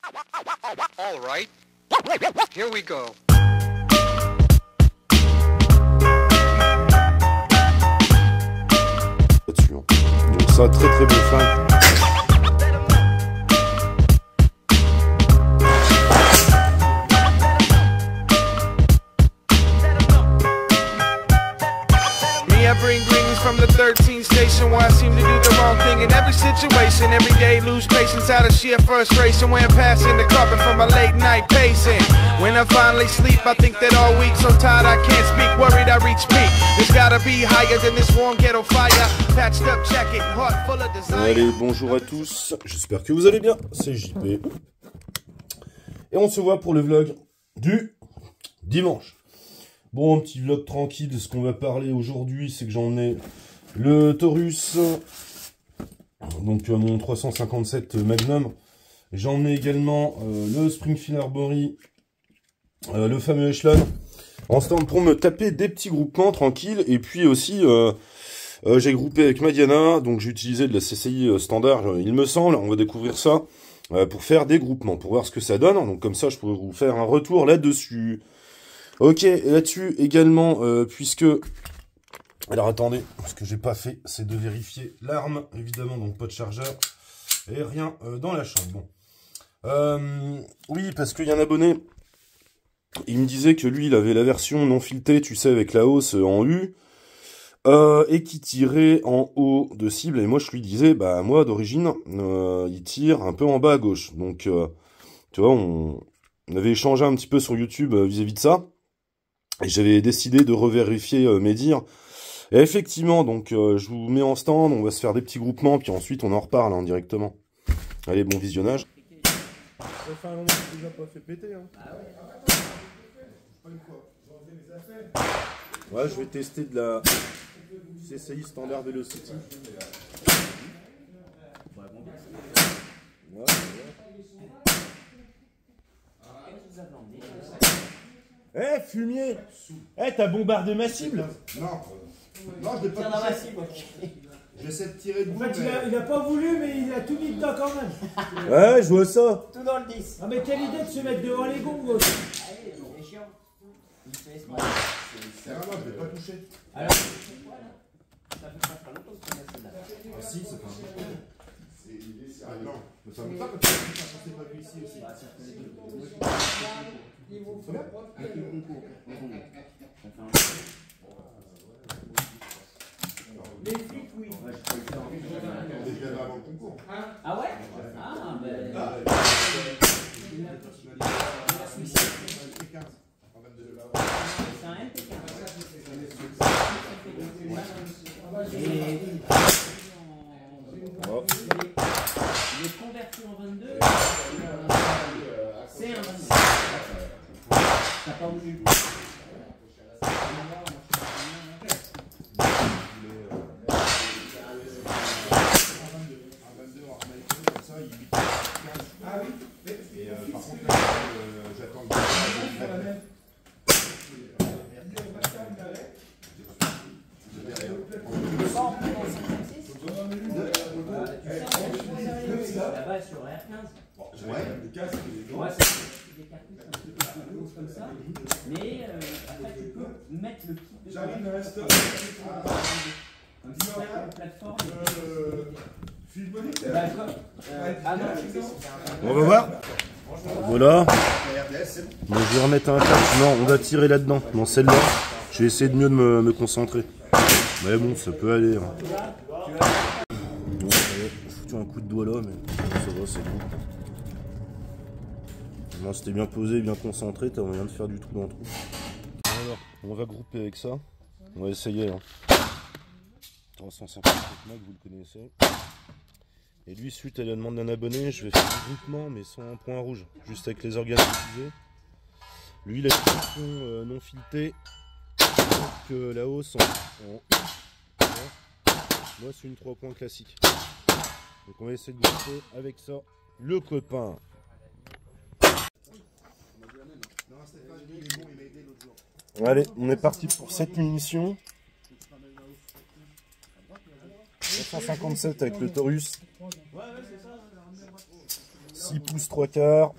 All right, here we go. Là-dessus, hein. Donc ça, très très bon fin. I bring greetings from the 13th station where I seem to do the wrong thing in every situation. Every day lose patience out of sheer frustration when passing the carpet from a late night pacing. When I finally sleep, I think that all week so tired I can't speak, worried I reach peak. It's gotta be higher than this warm ghetto fire. Patched up jacket, heart full of desire. Allez, bonjour à tous, j'espère que vous allez bien, c'est JP. Et on se voit pour le vlog du dimanche. Bon, un petit vlog tranquille. De ce qu'on va parler aujourd'hui, c'est que j'en ai le Taurus, donc mon 357 Magnum. J'en ai également le Springfield Arbory, le fameux Echelon, en stand pour me taper des petits groupements tranquilles. Et puis aussi, j'ai groupé avec Madiana, donc j'ai utilisé de la CCI standard, il me semble. On va découvrir ça pour faire des groupements, pour voir ce que ça donne. Donc comme ça, je pourrais vous faire un retour là-dessus. Ok, là-dessus également, puisque... Alors attendez, ce que j'ai pas fait, c'est de vérifier l'arme, évidemment, donc pas de chargeur, et rien dans la chambre. Bon. Oui, parce qu'il y a un abonné, il me disait que lui, il avait la version non filetée, tu sais, avec la hausse en U, et qui tirait en haut de cible, et moi je lui disais, bah moi d'origine, il tire un peu en bas à gauche. Donc, tu vois, on avait échangé un petit peu sur YouTube vis-à-vis de ça. Et j'avais décidé de revérifier mes dires. Et effectivement, donc je vous mets en stand, on va se faire des petits groupements, puis ensuite on en reparle hein, directement. Allez, bon visionnage. Ça déjà pas fait péter, hein. Ouais, je vais tester de la CCI Standard Velocity. Ouais. Eh, fumier! Eh, t'as bombardé ma cible? Non, non, je l'ai pas touché. Ma cible, ok. J'essaie de tirer de vous. En fait, il a pas voulu, mais il a tout mis dedans quand même. Ouais, je vois ça. Tout dans le 10. Ah, mais quelle idée de se mettre devant les gongs, gauche. Allez, c'est chiant. Non, non, je l'ai pas touché. Alors, ça fait pas longtemps que tu mets celle-là. Ah, si, c'est pas un peu. Ah, non, mais ça me tape parce que je n'ai pas vu ici aussi. Les flics, oui. Je l'avais avant le concours. Ah ouais? Ah, ben. C'est un MP15. Et. Il est converti en 22. C'est un 22. T'as pas voulu. Ah oui. Et par contre, là, j'attends le là-bas sur R15. Ouais, le casque. Ouais, c'est des cartouches un peu grosses comme ça. Mais après, tu peux mettre le kit de. J'arrive, il reste. Comme si c'était une plateforme. D'accord. On va voir. Voilà. Bon, je vais remettre un casque. Non, on va tirer là-dedans. Dans celle-là. Je vais essayer de mieux de me concentrer. Mais bon, ça peut aller. Hein. Bon, j'ai foutu un coup de doigt là, mais ça va, c'est bon. Non, c'était bien posé, bien concentré, t'as moyen de faire du trou dans le trou. Alors, on va grouper avec ça. On va essayer. Hein. 357 mag, vous le connaissez. Et lui, suite à la demande d'un abonné, je vais faire un groupement, mais sans point rouge, juste avec les organes utilisés. Lui, il a une fonction non filetée, donc la hausse en moi, c'est une 3 points classique. Donc, on va essayer de grouper avec ça le copain. Allez, on est parti pour cette munition. 157 avec le Taurus. 6 pouces 3/4.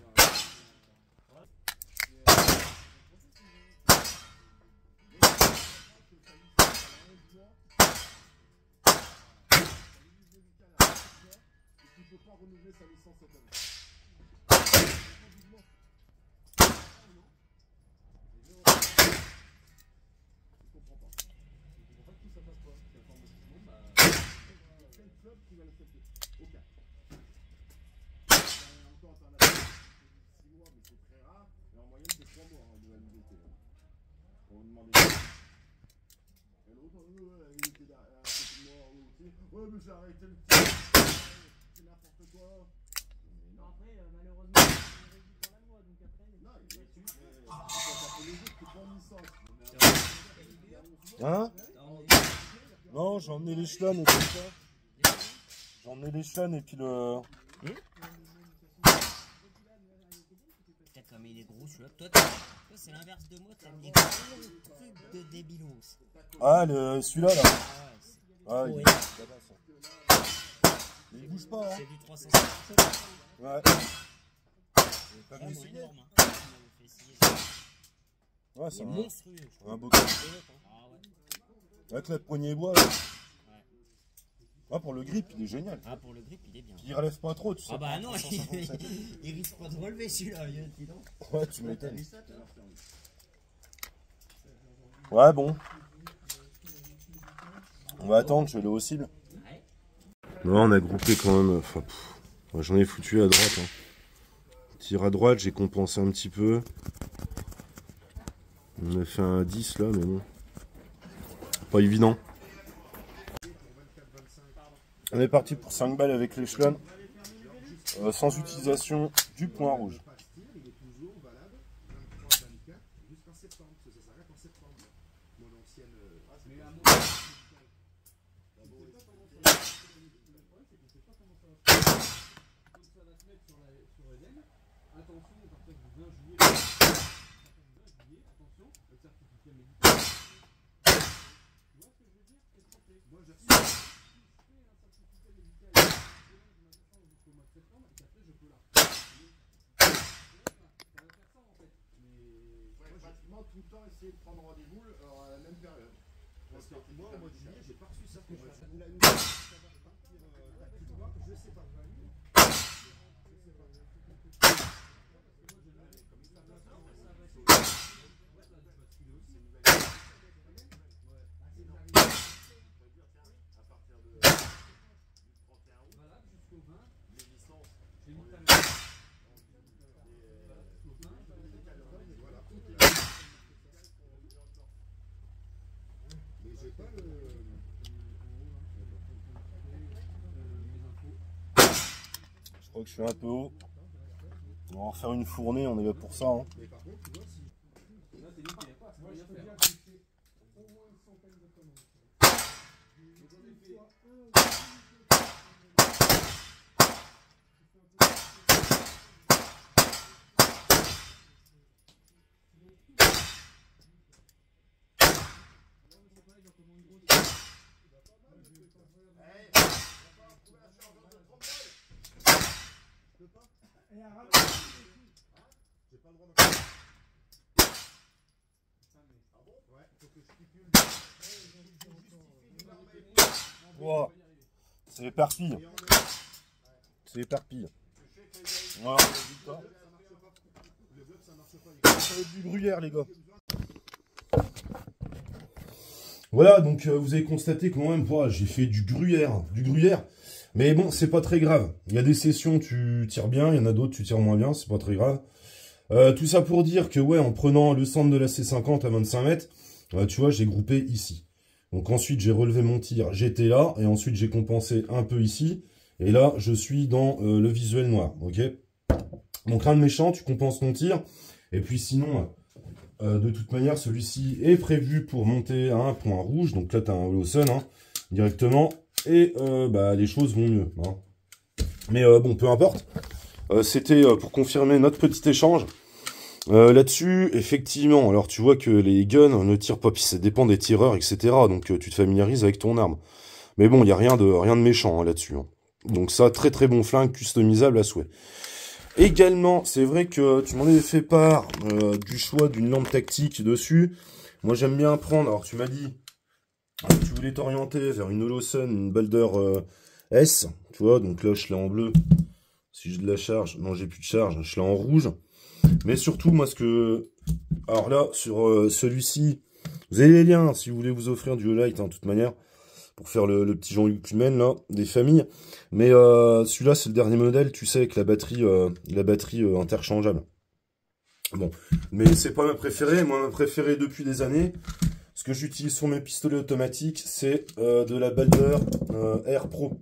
Ouais, mais j'ai arrêté le petit. C'est n'importe quoi. Non, après, malheureusement, il est régi par la loi, donc après. Non, il est dessus. Mais les autres, c'est pas une licence. Hein? Non, j'ai emmené les chelonnes et tout ça. J'ai emmené les chelonnes et puis le... Putain, comme il est gros celui-là. Toi, c'est l'inverse de moi, t'as mis des gros trucs de débilos. Ah, celui-là, là. Ah, Ah, ouais, il bouge pas, hein. c'est du 350. Ouais. Pas vu c'est énorme, hein. Il m'avait fait essayer ça. Ouais, Il c'est est monstrueux. je trouve. un beau gars. Ah ouais. Avec la poignée bois, là. Ah, pour le grip, il est génial. Ah, pour le grip, il est bien. Il relève pas trop, tu sais. Ah bah non, il risque pas de relever celui-là, dis donc. Ouais, tu m'étonnes. T'as vu ça, toi? Ouais, bon. On va attendre, je vais aller au cible. Non, on a groupé quand même. Enfin, j'en ai foutu à droite. Hein. Tir à droite, j'ai compensé un petit peu. On a fait un 10 là, mais bon. Pas évident. On est parti pour 5 balles avec l'échelon. Sans utilisation du point rouge. Il est toujours valable. 23-24 jusqu'en septembre. Parce que ça s'arrête en septembre. Mon ancienne. Pratiquement tout le temps essayer de prendre rendez-vous à la même période. Parce que moi, au mois de juillet, j'ai pas reçu ça. La nouvelle, ça va partir tactiquement, je sais pas. Je crois que je suis un peu haut. On va en refaire une fournée, on est là pour ça. Hein. Wow. C'est éparpille. C'est éparpille. Voilà. Ça va être du gruyère, les gars. Voilà, donc vous avez constaté que moi-même, j'ai fait du gruyère. Mais bon, c'est pas très grave. Il y a des sessions, tu tires bien, il y en a d'autres, tu tires moins bien, c'est pas très grave. Tout ça pour dire que, ouais, en prenant le centre de la C50 à 25 mètres, tu vois, j'ai groupé ici. Donc ensuite, j'ai relevé mon tir, j'étais là, et ensuite j'ai compensé un peu ici. Et là, je suis dans le visuel noir, ok? Donc rien de méchant, tu compenses ton tir. Et puis sinon, de toute manière, celui-ci est prévu pour monter à un point rouge. Donc là, tu as un hollow sun, hein, directement. Et les choses vont mieux. Hein. Mais bon, peu importe. C'était pour confirmer notre petit échange. Là-dessus, effectivement, alors tu vois que les guns ne tirent pas, puis ça dépend des tireurs, etc. Donc tu te familiarises avec ton arme. Mais bon, il n'y a rien de méchant hein, là-dessus. Hein. Donc ça, très très bon flingue, customisable à souhait. Également, c'est vrai que tu m'en avais fait part du choix d'une lampe tactique dessus. Moi, j'aime bien prendre... Alors, tu m'as dit que tu voulais t'orienter vers une Holosun, une Balder S. Tu vois, donc là, je l'ai en bleu. Si j'ai de la charge... Non, j'ai plus de charge. Je l'ai en rouge. Mais surtout, moi, ce que... Alors là, sur celui-ci, vous avez les liens, si vous voulez vous offrir du Olight, de toute manière, pour faire le petit Jean-Luc Humaine, là, des familles. Mais celui-là, c'est le dernier modèle, tu sais, avec la batterie interchangeable. Bon, mais c'est pas ma préférée. Moi, ma préférée depuis des années, ce que j'utilise sur mes pistolets automatiques, c'est de la Balder Air Pro.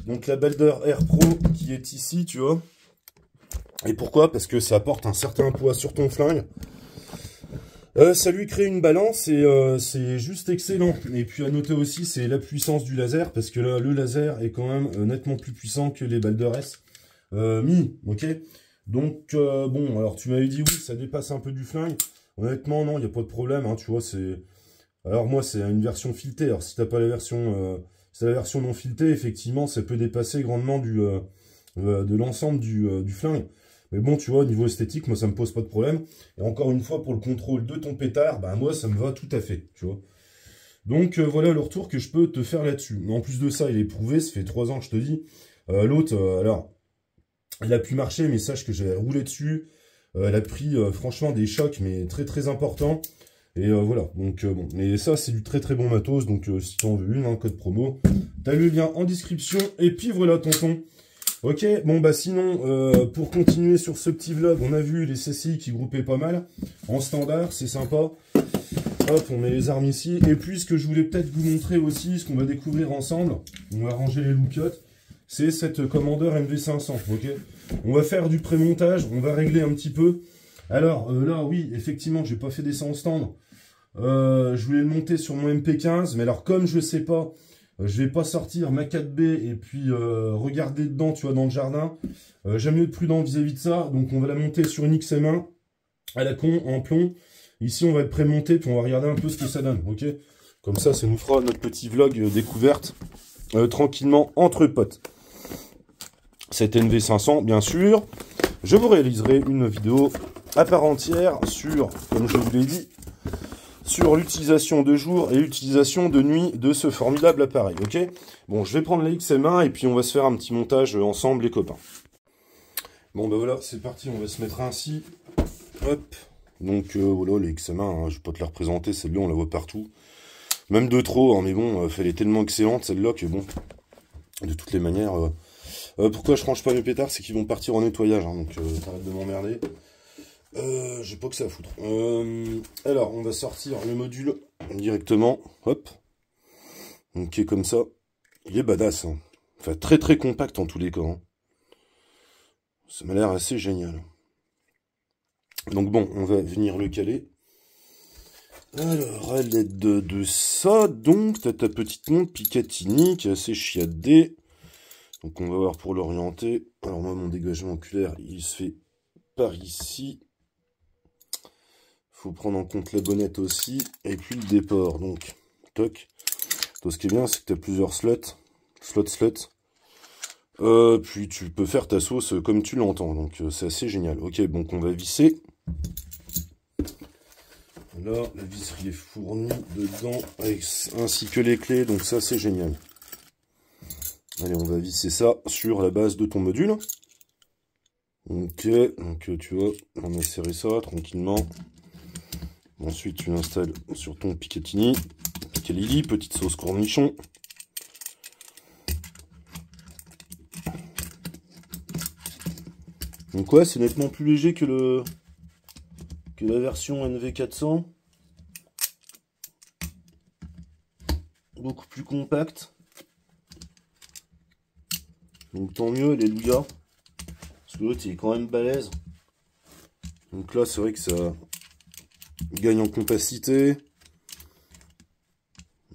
Donc la Balder Air Pro qui est ici, tu vois. Et pourquoi? Parce que ça apporte un certain poids sur ton flingue. Ça lui crée une balance et c'est juste excellent. Et puis à noter aussi, c'est la puissance du laser, parce que là, le laser est quand même nettement plus puissant que les Balder S mini, ok. Donc bon, alors tu m'avais dit oui, ça dépasse un peu du flingue. Honnêtement, non, il n'y a pas de problème, hein, tu vois, c'est... Alors moi, c'est une version filetée. Alors si t'as pas la version... c'est la version non filetée, effectivement, ça peut dépasser grandement de l'ensemble du flingue. Mais bon, tu vois, au niveau esthétique, moi, ça me pose pas de problème. Et encore une fois, pour le contrôle de ton pétard, bah moi, ça me va tout à fait, tu vois. Donc, voilà le retour que je peux te faire là-dessus. En plus de ça, il est prouvé, ça fait 3 ans que je te dis. L'autre, alors, il a pu marcher, mais sache que j'ai roulé dessus. Elle a pris, franchement, des chocs, mais très, très importants. Et voilà, donc bon. Mais ça, c'est du très, très bon matos. Donc, si tu en veux une, code promo, t'as le lien en description. Et puis, voilà, tonton. Ok, bon bah sinon, pour continuer sur ce petit vlog, on a vu les CCI qui groupaient pas mal, en standard, c'est sympa. Hop, on met les armes ici, et puis ce que je voulais peut-être vous montrer aussi, ce qu'on va découvrir ensemble, on va ranger les lookouts, c'est cette Commander MV500, ok. On va faire du pré-montage, on va régler un petit peu. Alors là, oui, effectivement, j'ai pas fait des 100 en stand, je voulais le monter sur mon MP15, mais alors comme je sais pas... je vais pas sortir ma 4B et puis regarder dedans, tu vois, dans le jardin. J'aime mieux être prudent vis-à-vis de ça. Donc on va la monter sur une XM1 à la con, en plomb. Ici, on va être pré-monté, puis on va regarder un peu ce que ça donne, ok? Comme ça nous fera notre petit vlog découverte tranquillement entre potes. Cette NV500, bien sûr. Je vous réaliserai une vidéo à part entière sur, comme je vous l'ai dit, sur l'utilisation de jour et l'utilisation de nuit de ce formidable appareil, ok? Bon, je vais prendre la XM1 et puis on va se faire un petit montage ensemble, les copains. Bon, ben voilà, c'est parti, on va se mettre ainsi. Hop. Donc, voilà, les XM1, hein, je vais pas te la représenter, celle-là, on la voit partout. Même de trop, hein, mais bon, elle est tellement excellente, celle-là, que bon, de toutes les manières... pourquoi je range pas mes pétards, c'est qu'ils vont partir en nettoyage, hein, donc t'arrêtes de m'emmerder. J'ai pas que ça à foutre. Alors, on va sortir le module directement. Hop. Ok, comme ça. Il est badass. Hein. Enfin, très très compact en tous les cas. Hein. Ça m'a l'air assez génial. Donc bon, on va venir le caler. Alors, à l'aide de ça, donc, t'as ta petite montre Picatinny qui est assez chiadée. Donc on va voir pour l'orienter. Alors moi, mon dégagement oculaire, il se fait par ici. Faut prendre en compte la bonnette aussi, et puis le déport, donc, toc. Toi, ce qui est bien, c'est que tu as plusieurs slots. Puis tu peux faire ta sauce comme tu l'entends, donc c'est assez génial. Ok, donc on va visser. Là, la visserie est fournie dedans, ainsi que les clés, donc ça c'est génial. Allez, on va visser ça sur la base de ton module. Ok, donc tu vois, on va serrer ça tranquillement. Ensuite, tu l'installes sur ton Picatinny. Piccalilli, petite sauce cornichon. Donc ouais, c'est nettement plus léger que la version NV400. Beaucoup plus compact. Donc tant mieux, alléluia. Parce que l'autre, il est quand même balèze. Donc là, c'est vrai que ça... gagne en compacité.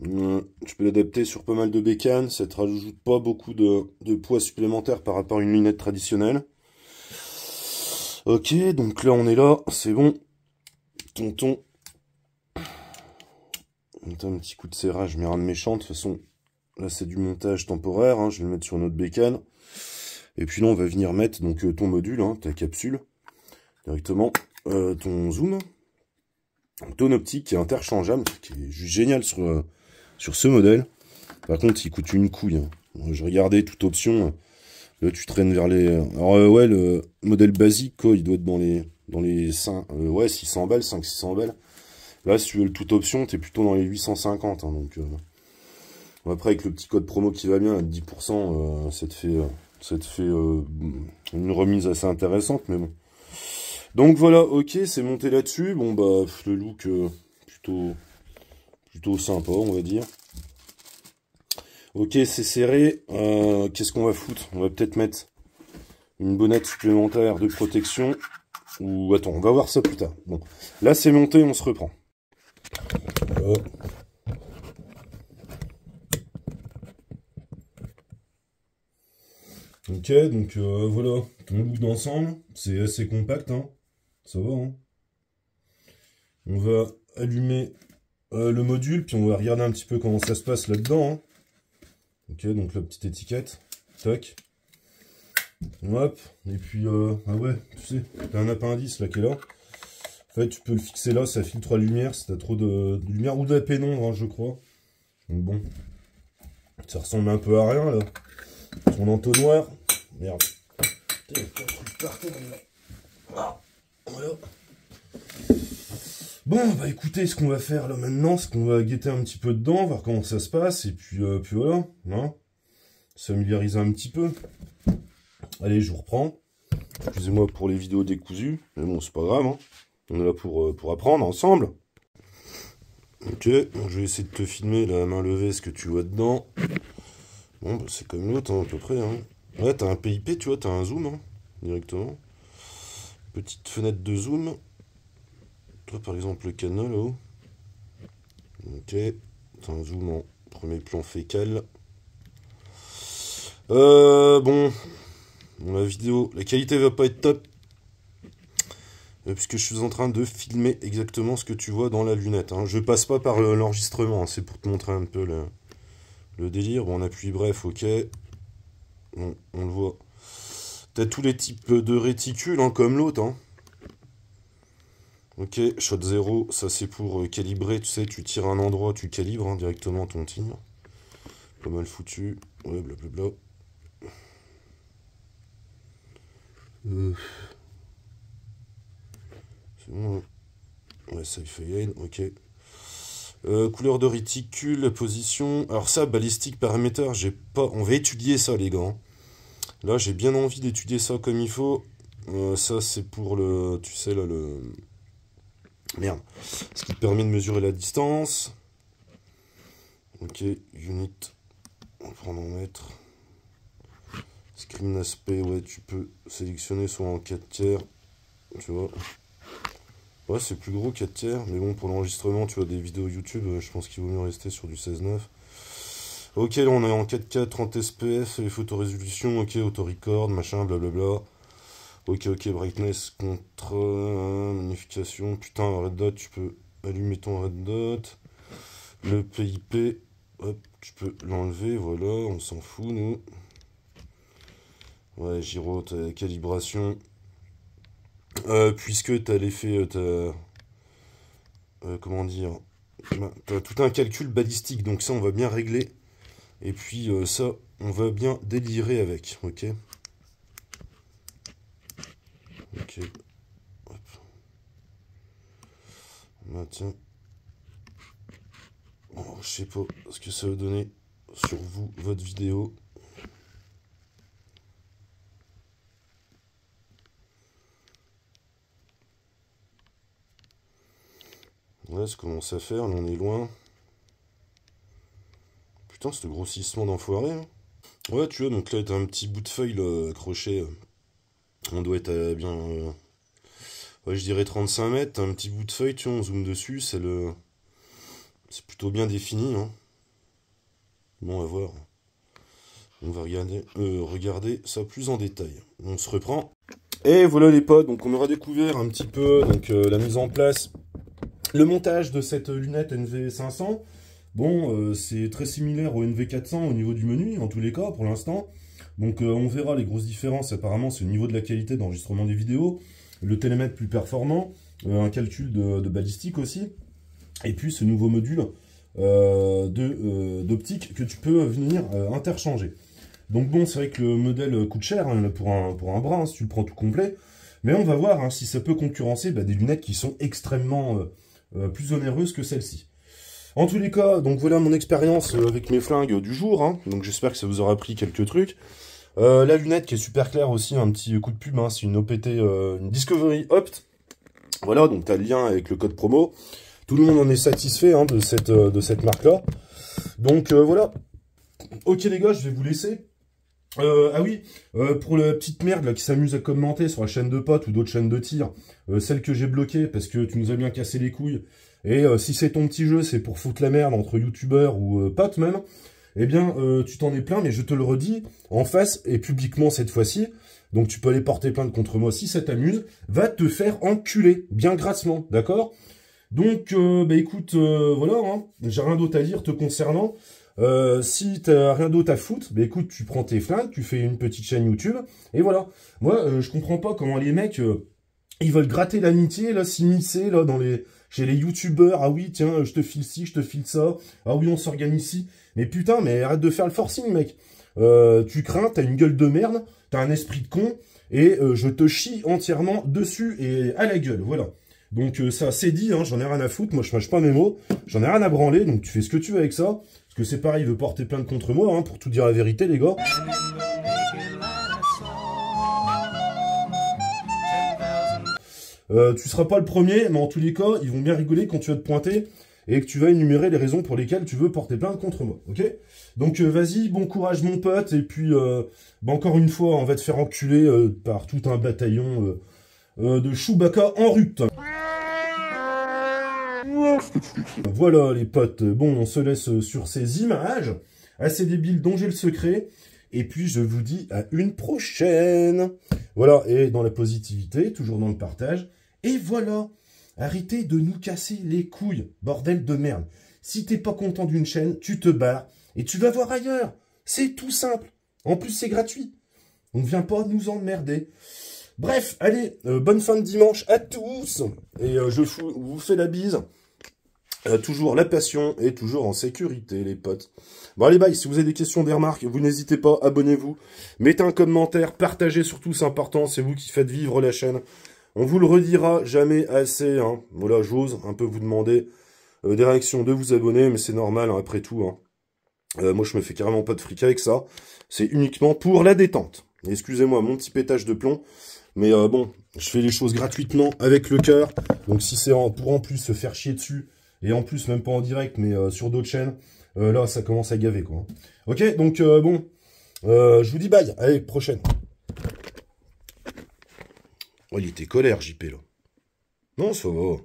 Tu peux l'adapter sur pas mal de bécanes. Ça te rajoute pas beaucoup de poids supplémentaire par rapport à une lunette traditionnelle. Ok, donc là on est là, c'est bon. Tonton. Un petit coup de serrage, mais rien de méchant. De toute façon, là c'est du montage temporaire. Hein. Je vais le mettre sur notre bécane. Et puis là, on va venir mettre donc ton module, hein, ta capsule, directement, ton zoom, ton optique qui est interchangeable, qui est juste génial sur ce modèle. Par contre, il coûte une couille. Hein. Je regardais toute option. Là, tu traînes vers les... Alors, ouais, le modèle basique, quoi, il doit être dans les 600 balles, 500-600 balles. Là, si tu veux le toute option, t'es plutôt dans les 850. Hein, donc, après, avec le petit code promo qui va bien, à 10%, ça te fait une remise assez intéressante, mais bon. Donc voilà, ok, c'est monté là-dessus. Bon, bah, le look plutôt sympa, on va dire. Ok, c'est serré. Qu'est-ce qu'on va foutre? On va peut-être mettre une bonnette supplémentaire de protection. Ou attends, on va voir ça plus tard. Bon, là c'est monté, on se reprend. Ok, donc voilà, ton look d'ensemble, c'est assez compact, hein. Ça va, hein. On va allumer le module, puis on va regarder un petit peu comment ça se passe là-dedans, hein. Ok, donc la petite étiquette, tac. Hop, et puis, ah ouais, tu sais, t'as un appendice là qui est là. En fait, tu peux le fixer là, ça filtre la lumière, si t'as trop de lumière, ou de la pénombre, hein, je crois. Donc bon, ça ressemble un peu à rien là. Son entonnoir, merde. Putain, il y a plein de trucs par terre là. Ah, voilà. Bon, bah écoutez, ce qu'on va faire là maintenant, c'est qu'on va guetter un petit peu dedans, voir comment ça se passe, et puis voilà, hein, familiariser un petit peu. Allez, je vous reprends. Excusez-moi pour les vidéos décousues, mais bon, c'est pas grave, hein. On est là pour apprendre ensemble. Ok, donc je vais essayer de te filmer la main levée, ce que tu vois dedans. Bon, bah, c'est comme l'autre, hein, à peu près, hein. Ouais, t'as un PIP, tu vois, t'as un zoom, hein, directement. Petite fenêtre de zoom. Toi, par exemple, le cadenas, là-haut. Ok. T'as un zoom en premier plan fécal. Bon, la vidéo, la qualité va pas être top. Puisque je suis en train de filmer exactement ce que tu vois dans la lunette. Hein. Je passe pas par l'enregistrement, hein, c'est pour te montrer un peu le délire. Bon, on appuie bref, ok. Bon, on le voit. T'as tous les types de réticules, hein, comme l'autre, hein. Ok, shot 0, ça c'est pour calibrer, tu sais, tu tires un endroit, tu calibres, hein, directement ton tir. Pas mal foutu, ouais, blablabla. C'est bon, hein. Ouais, safe again, ok. Couleur de réticule, position. Alors ça, balistique, paramètre, j'ai pas... On va étudier ça, les gars. Hein. Là, j'ai bien envie d'étudier ça comme il faut. Ça, c'est pour le... Tu sais, là, le... Merde. Ce qui te permet de mesurer la distance. Ok, unit. On va prendre en mètres. Screen aspect, ouais, tu peux sélectionner soit en 4 tiers. Tu vois. Ouais, c'est plus gros 4 tiers. Mais bon, pour l'enregistrement, tu vois, des vidéos YouTube, je pense qu'il vaut mieux rester sur du 16:9. Ok, là, on est en 4K, 30 SPF, les photorésolutions, ok, auto-record, machin, blablabla. Ok, brightness contre magnification. Putain, red dot, tu peux allumer ton red dot. Le PIP, hop, tu peux l'enlever, voilà, on s'en fout, nous. Ouais, gyro, t'as la calibration. Puisque t'as l'effet, comment dire, t'as tout un calcul balistique, donc ça, on va bien régler. Et puis, ça, on va bien délirer avec, ok. Ok. Hop. Maintien. Oh, je sais pas ce que ça va donner sur vous, votre vidéo. Ouais, ça commence à faire, là on est loin. Putain, c'est le grossissement d'enfoiré. Hein. Ouais, tu vois, donc là, t'as un petit bout de feuille là, accroché. On doit être à bien... ouais, je dirais 35 mètres. T'as un petit bout de feuille, tu vois, on zoome dessus. C'est plutôt bien défini. Hein. Bon, à voir. On va regarder ça plus en détail. On se reprend. Et voilà les potes, donc on aura découvert un petit peu donc, la mise en place, le montage de cette lunette NV500. Bon, c'est très similaire au NV400 au niveau du menu, en tous les cas, pour l'instant. Donc on verra les grosses différences. Apparemment, c'est au niveau de la qualité d'enregistrement des vidéos, le télémètre plus performant, un calcul de balistique aussi, et puis ce nouveau module d'optique que tu peux venir interchanger. Donc bon, c'est vrai que le modèle coûte cher hein, pour un bras, hein, si tu le prends tout complet. Mais on va voir hein, si ça peut concurrencer des lunettes qui sont extrêmement plus onéreuses que celle-ci. En tous les cas, donc voilà mon expérience avec mes flingues du jour. Hein. Donc j'espère que ça vous aura appris quelques trucs. La lunette qui est super claire aussi, un petit coup de pub, hein, c'est une OPT, une Discovery Opt. Voilà, donc tu as le lien avec le code promo. Tout le monde en est satisfait hein, de cette marque-là. Donc voilà. Ok les gars, je vais vous laisser. Ah oui, pour la petite merde là qui s'amuse à commenter sur la chaîne de potes ou d'autres chaînes de tir, celle que j'ai bloquée parce que tu nous as bien cassé les couilles, et si c'est ton petit jeu, c'est pour foutre la merde entre youtubeurs ou potes même, eh bien tu t'en es plein, mais je te le redis, en face et publiquement cette fois-ci, donc tu peux aller porter plainte contre moi si ça t'amuse, va te faire enculer, bien grassement, d'accord? Donc, bah écoute, voilà, hein, j'ai rien d'autre à dire te concernant. Si t'as rien d'autre à foutre, bah écoute, tu prends tes flingues, tu fais une petite chaîne YouTube, et voilà. Moi, je comprends pas comment les mecs, ils veulent gratter l'amitié, là, s'immiscer, là, chez les youtubeurs. Ah oui, tiens, je te file ci, je te file ça. Ah oui, on s'organise ici. Mais putain, mais arrête de faire le forcing, mec. Tu crains, t'as une gueule de merde, t'as un esprit de con, et je te chie entièrement dessus et à la gueule, voilà. Donc ça, c'est dit, hein, j'en ai rien à foutre, moi je mâche pas mes mots, j'en ai rien à branler, donc tu fais ce que tu veux avec ça. Parce que c'est pareil, il veut porter plainte contre moi, hein, pour tout dire la vérité, les gars. Tu seras pas le premier, mais en tous les cas, ils vont bien rigoler quand tu vas te pointer et que tu vas énumérer les raisons pour lesquelles tu veux porter plainte contre moi, ok? Donc vas-y, bon courage mon pote, et puis bah, encore une fois, on va te faire enculer par tout un bataillon de Chewbacca en rut. Voilà les potes, bon on se laisse sur ces images assez débiles dont j'ai le secret, et puis je vous dis à une prochaine. Voilà, et dans la positivité, toujours dans le partage, et voilà, arrêtez de nous casser les couilles, bordel de merde. Si t'es pas content d'une chaîne, tu te barres et tu vas voir ailleurs, c'est tout simple, en plus c'est gratuit, donc viens pas nous emmerder. Bref, allez, bonne fin de dimanche à tous, et je vous fais la bise. Toujours la passion et toujours en sécurité, les potes. Bon, allez, bye. Si vous avez des questions, des remarques, vous n'hésitez pas, abonnez-vous. Mettez un commentaire, partagez surtout, c'est important. C'est vous qui faites vivre la chaîne. On vous le redira jamais assez. Hein. Voilà, j'ose un peu vous demander des réactions de vous abonner, mais c'est normal, hein, après tout. Hein. Moi, je me fais carrément pas de fric avec ça. C'est uniquement pour la détente. Excusez-moi, mon petit pétage de plomb. Mais bon, je fais les choses gratuitement, avec le cœur. Donc, si c'est pour en plus se faire chier dessus, et en plus, même pas en direct, mais sur d'autres chaînes, là, ça commence à gaver, quoi. Ok, donc, bon, je vous dis bye. Allez, prochaine. Oh, il était colère, JP, là. Non, ça va.